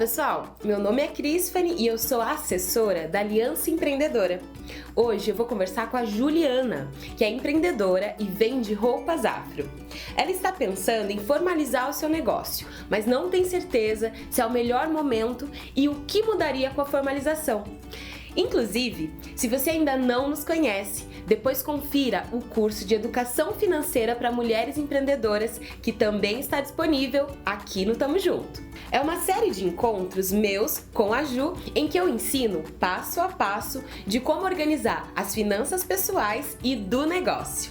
pessoal, meu nome é Crisfane e eu sou a assessora da Aliança Empreendedora. Hoje eu vou conversar com a Juliana, que é empreendedora e vende roupas afro. Ela está pensando em formalizar o seu negócio, mas não tem certeza se é o melhor momento e o que mudaria com a formalização. Inclusive, se você ainda não nos conhece, depois confira o curso de Educação Financeira para Mulheres Empreendedoras, que também está disponível aqui no Tamo Junto. É uma série de encontros meus com a Ju, em que eu ensino passo a passo de como organizar as finanças pessoais e do negócio.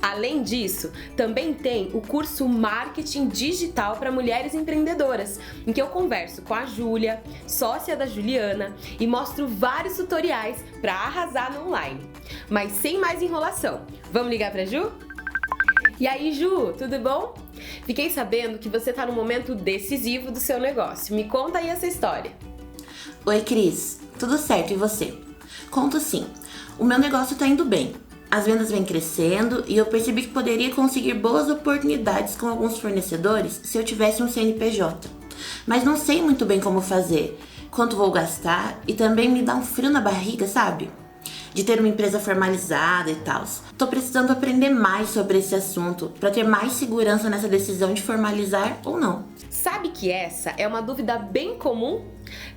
Além disso, também tem o curso Marketing Digital para Mulheres Empreendedoras, em que eu converso com a Júlia, sócia da Juliana, e mostro vários tutoriais para arrasar no online. Mas sem mais enrolação, vamos ligar para a Ju? E aí, Ju, tudo bom? Fiquei sabendo que você está num momento decisivo do seu negócio. Me conta aí essa história. Oi, Cris. Tudo certo, e você? Conto sim. O meu negócio está indo bem. As vendas vêm crescendo e eu percebi que poderia conseguir boas oportunidades com alguns fornecedores se eu tivesse um CNPJ. Mas não sei muito bem como fazer, quanto vou gastar e também me dá um frio na barriga, sabe? De ter uma empresa formalizada e tal. Tô precisando aprender mais sobre esse assunto para ter mais segurança nessa decisão de formalizar ou não. Sabe que essa é uma dúvida bem comum,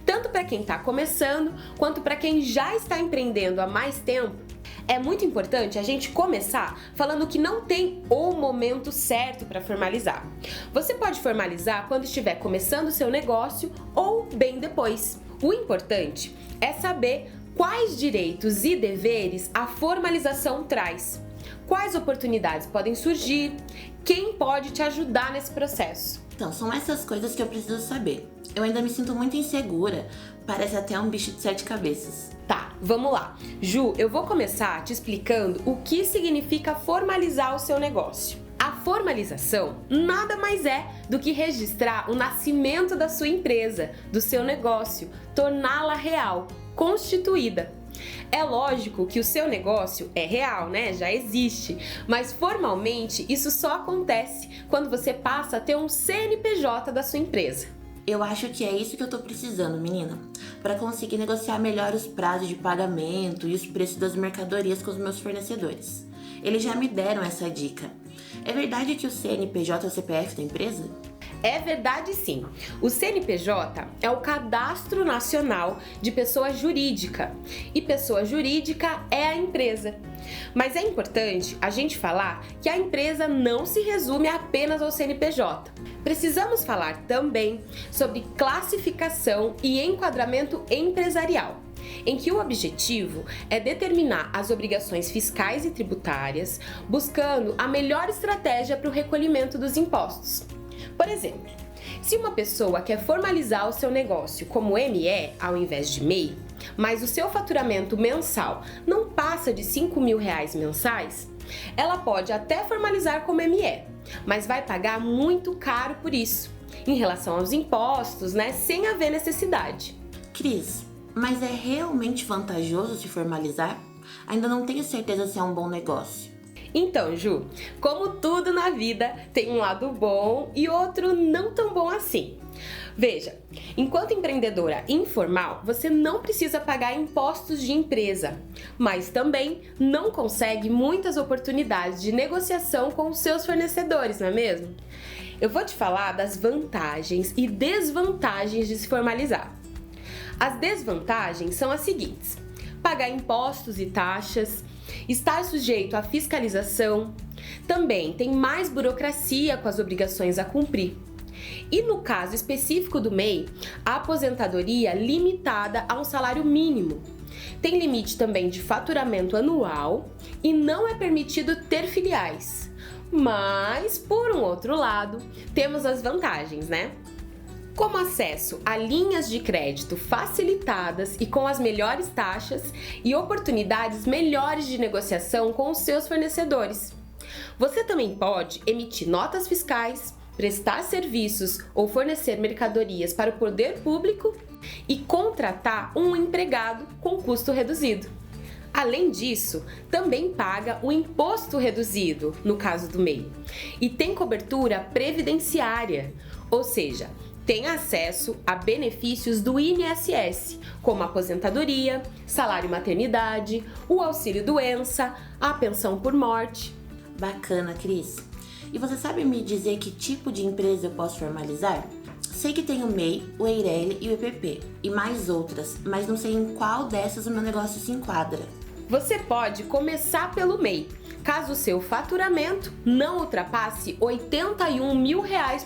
tanto para quem está começando quanto para quem já está empreendendo há mais tempo? É muito importante a gente começar falando que não tem o momento certo para formalizar. Você pode formalizar quando estiver começando o seu negócio ou bem depois. O importante é saber quais direitos e deveres a formalização traz, quais oportunidades podem surgir, quem pode te ajudar nesse processo. Então, são essas coisas que eu preciso saber. Eu ainda me sinto muito insegura, parece até um bicho de 7 cabeças. Tá, vamos lá. Ju, eu vou começar te explicando o que significa formalizar o seu negócio. A formalização nada mais é do que registrar o nascimento da sua empresa, do seu negócio, torná-la real, constituída. É lógico que o seu negócio é real, né? Já existe, mas formalmente isso só acontece quando você passa a ter um CNPJ da sua empresa. Eu acho que é isso que eu tô precisando, menina, para conseguir negociar melhor os prazos de pagamento e os preços das mercadorias com os meus fornecedores. Eles já me deram essa dica. É verdade que o CNPJ é o CPF da empresa? É verdade sim. O CNPJ é o Cadastro Nacional de Pessoa Jurídica e pessoa jurídica é a empresa. Mas é importante a gente falar que a empresa não se resume apenas ao CNPJ. Precisamos falar também sobre classificação e enquadramento empresarial, em que o objetivo é determinar as obrigações fiscais e tributárias, buscando a melhor estratégia para o recolhimento dos impostos. Por exemplo, se uma pessoa quer formalizar o seu negócio como ME ao invés de MEI, mas o seu faturamento mensal não passa de R$5.000 mensais, ela pode até formalizar como ME, mas vai pagar muito caro por isso, em relação aos impostos, né, sem haver necessidade. Cris, mas é realmente vantajoso se formalizar? Ainda não tenho certeza se é um bom negócio. Então, Ju, como tudo na vida, tem um lado bom e outro não tão bom assim. Veja, enquanto empreendedora informal, você não precisa pagar impostos de empresa, mas também não consegue muitas oportunidades de negociação com os seus fornecedores, não é mesmo? Eu vou te falar das vantagens e desvantagens de se formalizar. As desvantagens são as seguintes: pagar impostos e taxas, estar sujeito à fiscalização, também tem mais burocracia com as obrigações a cumprir. E no caso específico do MEI, a aposentadoria limitada a um salário mínimo. Tem limite também de faturamento anual e não é permitido ter filiais. Mas, por um outro lado, temos as vantagens, né? Como acesso a linhas de crédito facilitadas e com as melhores taxas e oportunidades melhores de negociação com os seus fornecedores. Você também pode emitir notas fiscais, prestar serviços ou fornecer mercadorias para o poder público e contratar um empregado com custo reduzido. Além disso, também paga o imposto reduzido, no caso do MEI, e tem cobertura previdenciária, ou seja, tem acesso a benefícios do INSS, como aposentadoria, salário maternidade, o auxílio-doença, a pensão por morte. Bacana, Cris. E você sabe me dizer que tipo de empresa eu posso formalizar? Sei que tem o MEI, o EIRELI e o EPP, e mais outras, mas não sei em qual dessas o meu negócio se enquadra. Você pode começar pelo MEI, caso o seu faturamento não ultrapasse R$ 81 mil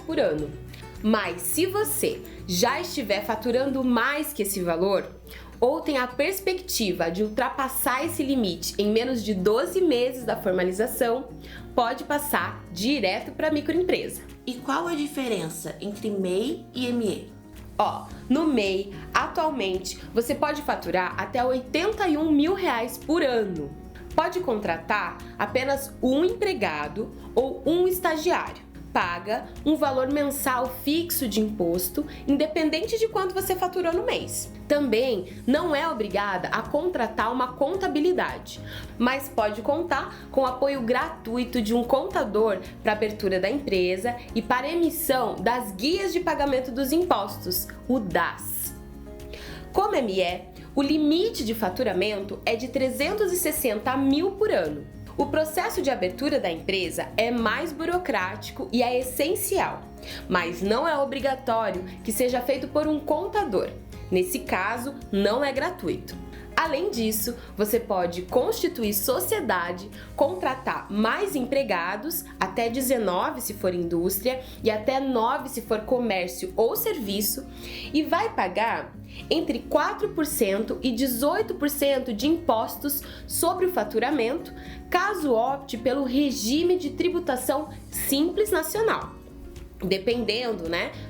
por ano. Mas se você já estiver faturando mais que esse valor, ou tem a perspectiva de ultrapassar esse limite em menos de 12 meses da formalização, pode passar direto para a microempresa. E qual a diferença entre MEI e ME? No MEI, atualmente, você pode faturar até R$ 81 mil por ano. Pode contratar apenas um empregado ou um estagiário. Paga um valor mensal fixo de imposto, independente de quanto você faturou no mês. Também não é obrigada a contratar uma contabilidade, mas pode contar com o apoio gratuito de um contador para abertura da empresa e para emissão das guias de pagamento dos impostos, o DAS. Como ME, o limite de faturamento é de 360 mil por ano. O processo de abertura da empresa é mais burocrático e é essencial, mas não é obrigatório que seja feito por um contador. Nesse caso, não é gratuito. Além disso, você pode constituir sociedade, contratar mais empregados, até 19 se for indústria e até 9 se for comércio ou serviço, e vai pagar entre 4% e 18% de impostos sobre o faturamento, caso opte pelo regime de tributação simples nacional. Dependendo,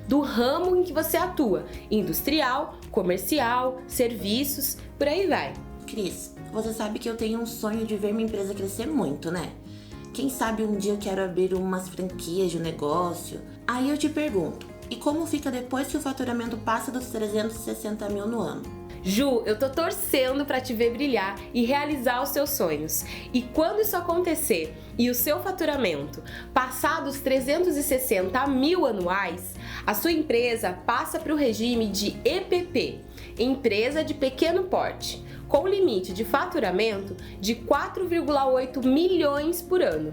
do ramo em que você atua, industrial, comercial, serviços, por aí vai. Cris, você sabe que eu tenho um sonho de ver minha empresa crescer muito, né? Quem sabe um dia eu quero abrir umas franquias de um negócio. Aí eu te pergunto, e como fica depois que o faturamento passa dos 360 mil no ano? Ju, eu tô torcendo para te ver brilhar e realizar os seus sonhos. E quando isso acontecer e o seu faturamento passar dos 360 mil anuais, a sua empresa passa para o regime de EPP, Empresa de Pequeno Porte, com limite de faturamento de 4,8 milhões por ano.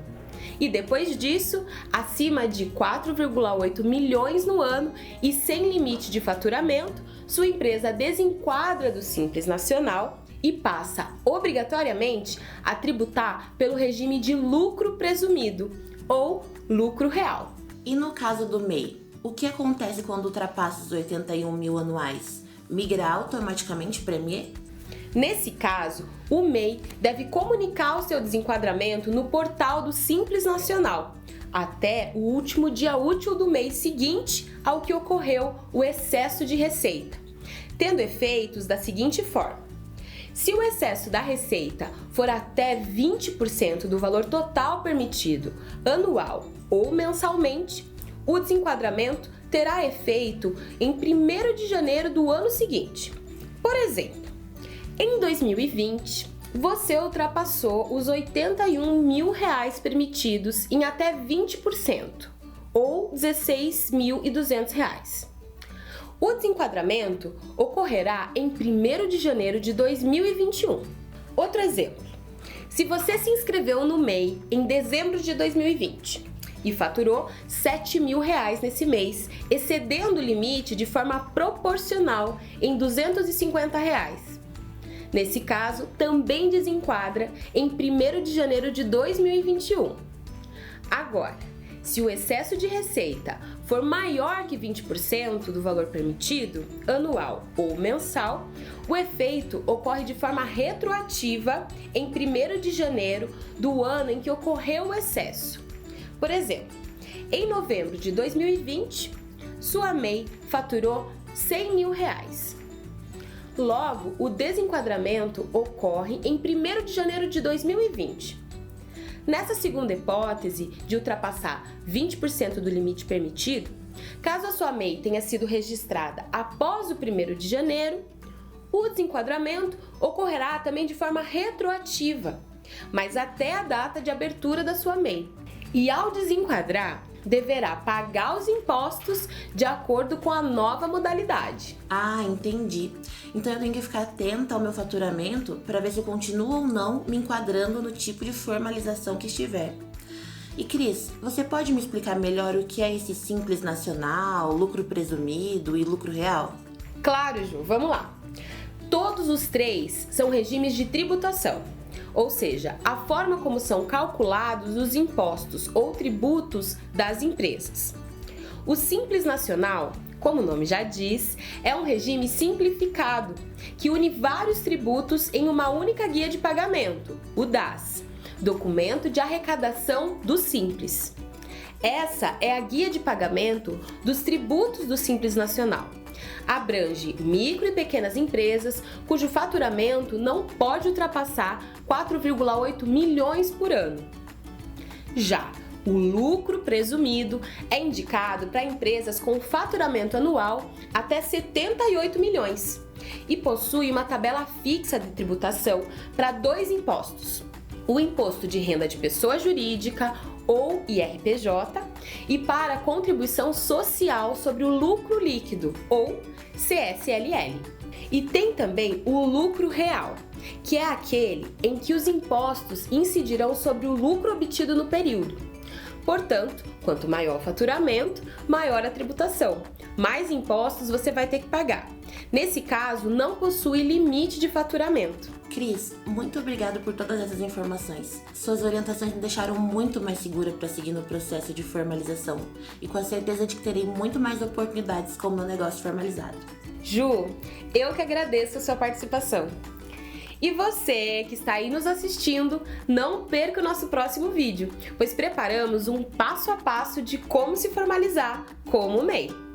E depois disso, acima de 4,8 milhões no ano e sem limite de faturamento, sua empresa desenquadra do Simples Nacional e passa obrigatoriamente a tributar pelo regime de lucro presumido ou lucro real. E no caso do MEI, o que acontece quando ultrapassa os 81 mil anuais? Migra automaticamente para ME? Nesse caso, o MEI deve comunicar o seu desenquadramento no portal do Simples Nacional, até o último dia útil do mês seguinte ao que ocorreu o excesso de receita, tendo efeitos da seguinte forma. Se o excesso da receita for até 20% do valor total permitido, anual ou mensalmente, o desenquadramento terá efeito em 1º de janeiro do ano seguinte. Por exemplo, em 2020, você ultrapassou os 81 mil permitidos em até 20%, ou R$ 16.200. O desenquadramento ocorrerá em 1º de janeiro de 2021. Outro exemplo, se você se inscreveu no MEI em dezembro de 2020 e faturou R$ 7 mil nesse mês, excedendo o limite de forma proporcional em R$ 250. Nesse caso, também desenquadra em 1º de janeiro de 2021. Agora, se o excesso de receita for maior que 20% do valor permitido, anual ou mensal, o efeito ocorre de forma retroativa em 1º de janeiro do ano em que ocorreu o excesso. Por exemplo, em novembro de 2020, sua MEI faturou R$ 100 mil. Logo, o desenquadramento ocorre em 1º de janeiro de 2020. Nessa segunda hipótese de ultrapassar 20% do limite permitido, caso a sua MEI tenha sido registrada após o 1º de janeiro, o desenquadramento ocorrerá também de forma retroativa, mas até a data de abertura da sua MEI. E ao desenquadrar, deverá pagar os impostos de acordo com a nova modalidade. Ah, entendi. Então eu tenho que ficar atenta ao meu faturamento para ver se eu continuo ou não me enquadrando no tipo de formalização que estiver. E Cris, você pode me explicar melhor o que é esse Simples Nacional, lucro presumido e lucro real? Claro, Ju, vamos lá. Todos os três são regimes de tributação, ou seja, a forma como são calculados os impostos ou tributos das empresas. O Simples Nacional, como o nome já diz, é um regime simplificado que une vários tributos em uma única guia de pagamento, o DAS, Documento de Arrecadação do Simples. Essa é a guia de pagamento dos tributos do Simples Nacional. Abrange micro e pequenas empresas cujo faturamento não pode ultrapassar 4,8 milhões por ano. Já o lucro presumido é indicado para empresas com faturamento anual até 78 milhões e possui uma tabela fixa de tributação para dois impostos: o Imposto de Renda de Pessoa Jurídica, ou IRPJ, e para a Contribuição Social sobre o Lucro Líquido, ou CSLL. E tem também o lucro real, que é aquele em que os impostos incidirão sobre o lucro obtido no período. Portanto, quanto maior o faturamento, maior a tributação. Mais impostos você vai ter que pagar. Nesse caso, não possui limite de faturamento. Cris, muito obrigado por todas essas informações. Suas orientações me deixaram muito mais segura para seguir no processo de formalização e com a certeza de que terei muito mais oportunidades com o meu negócio formalizado. Ju, eu que agradeço a sua participação. E você que está aí nos assistindo, não perca o nosso próximo vídeo, pois preparamos um passo a passo de como se formalizar como MEI.